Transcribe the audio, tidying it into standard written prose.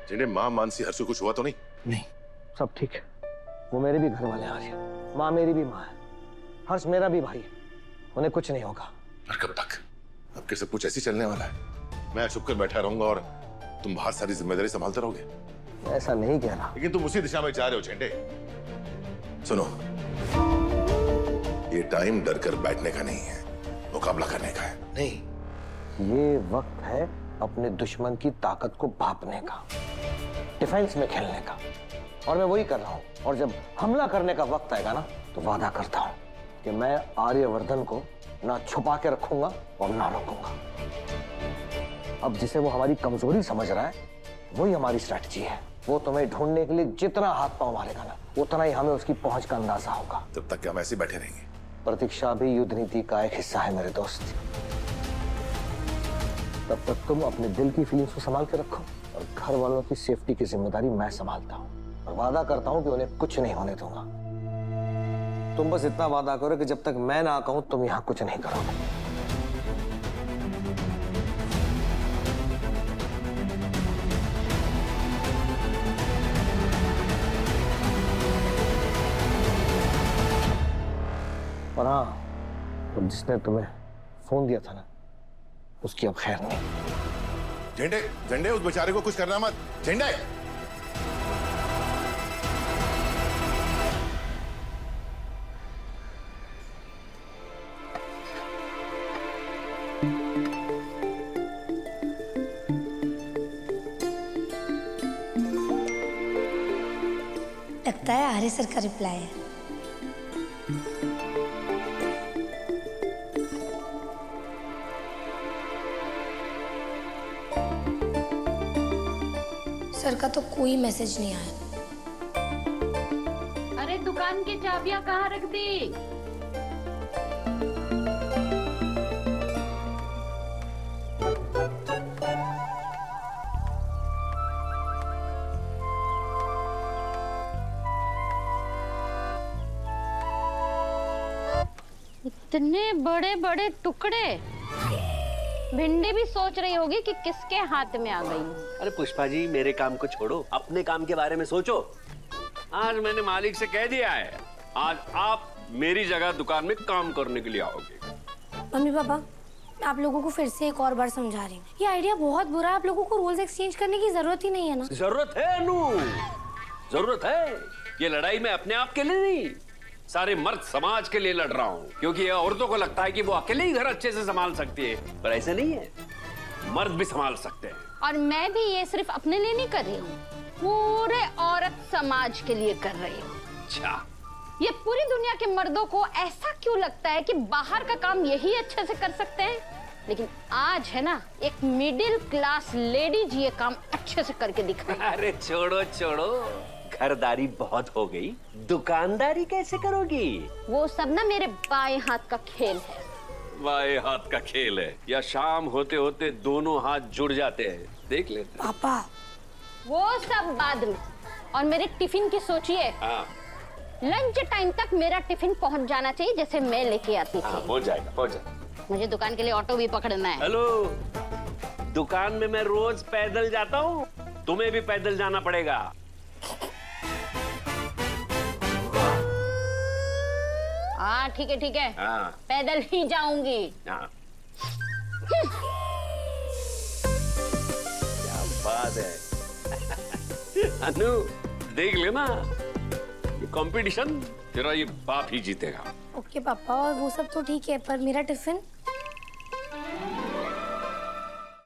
जिन्हें माँ मानसी हर्ष कुछ हुआ तो नहीं? नहीं, सब ठीक है। वो मेरे भी घर वाले आ रहे हैं। माँ मेरी भी माँ है, हर्ष मेरा भी भाई है। उन्हें कुछ नहीं होगा। और कब तक? अब के सब कुछ ऐसे चलने वाला है? मैं चुप कर बैठा रहूंगा और तुम बाहर सारी जिम्मेदारी संभालते रहोगे? ऐसा नहीं कह रहा। लेकिन तुम उसी दिशा में जा रहे हो झंडे। सुनो, ये टाइम डर कर बैठने का नहीं है, मुकाबला करने का है। नहीं, ये वक्त है अपने दुश्मन की ताकत को भांपने का, डिफेंस में खेलने का, और मैं वही कर रहा हूं। और जब हमला करने का वक्त आएगा ना, तो वादा करता हूं कि मैं आर्यवर्धन को ना छुपा के रखूंगा और ना रोकूंगा। अब जिसे वो हमारी कमजोरी समझ रहा है, वही हमारी स्ट्रैटेजी है। वो तुम्हें ढूंढने के लिए जितना हाथ पांव मारेगा ना, उतना ही हमें उसकी पहुंच का अंदाजा होगा। तब तक क्या हम ऐसे बैठे रहेंगे? प्रतीक्षा भी युद्ध नीति का एक हिस्सा है मेरे दोस्त। तब तक तुम अपने दिल की फीलिंग्स को संभाल के रखो, और घर वालों की सेफ्टी की जिम्मेदारी मैं संभालता हूँ। और वादा करता हूँ कि उन्हें कुछ नहीं होने दूंगा। तुम बस इतना वादा करो कि जब तक मैं ना कहूं तुम यहाँ कुछ नहीं करोगे। और हाँ, तो जिसने तुम्हें फोन दिया था ना, उसकी अब खैर नहीं। झंडे, झंडे, उस बेचारे को कुछ करना मत। झंडे, लगता है आर्य सर का रिप्लाई है। सर का तो कोई मैसेज नहीं आया। अरे दुकान की चाबियां कहाँ रख दी? इतने बड़े बड़े टुकड़े। भिंडी भी सोच रही होगी कि किसके हाथ में आ गई। अरे पुष्पा जी, मेरे काम को छोड़ो, अपने काम के बारे में सोचो। आज मैंने मालिक से कह दिया है, आज आप मेरी जगह दुकान में काम करने के लिए आओगे। मम्मी पापा, आप लोगों को फिर से एक और बार समझा रही हूँ, ये आइडिया बहुत बुरा है। आप लोगों को रोल्स एक्सचेंज करने की जरूरत ही नहीं है ना। जरूरत है अनु, जरूरत है। ये लड़ाई मैं अपने आप के लिए नहीं, सारे मर्द समाज के लिए लड़ रहा हूँ। क्योंकि ये औरतों को लगता है कि वो अकेले ही घर अच्छे से संभाल सकती है, पर ऐसे नहीं है, मर्द भी संभाल सकते हैं। और मैं भी ये सिर्फ अपने लिए नहीं कर रही हूँ, पूरे औरत समाज के लिए कर रही हूँ। अच्छा, ये पूरी दुनिया के मर्दों को ऐसा क्यों लगता है कि बाहर का काम यही अच्छे से कर सकते हैं, लेकिन आज है ना, एक मिडिल क्लास लेडीज ये काम अच्छे से करके दिखाएं। अरे छोड़ो छोड़ो, घरदारी बहुत हो गई, दुकानदारी कैसे करोगी? वो सब ना मेरे बाएं हाथ का खेल है। बाएं हाथ का खेल है, या शाम होते होते दोनों हाथ जुड़ जाते हैं, देख लेते। पापा, वो सब बाद में। और मेरे टिफिन की सोचिए। हाँ, लंच टाइम तक मेरा टिफिन पहुंच जाना चाहिए, जैसे मैं लेके आती थी। पहुंच जाएगा, पहुंच जाएगा। मुझे दुकान के लिए ऑटो भी पकड़ना है। हेलो, दुकान में मैं रोज पैदल जाता हूँ, तुम्हें भी पैदल जाना पड़ेगा। हाँ ठीक है ठीक है, हाँ, पैदल ही जाऊंगी। हाँ। क्या बात है। अनु, देख लेना, ये कंपटीशन तेरा ये बाप ही जीतेगा। ओके पापा, और वो सब तो ठीक है, पर मेरा टिफिन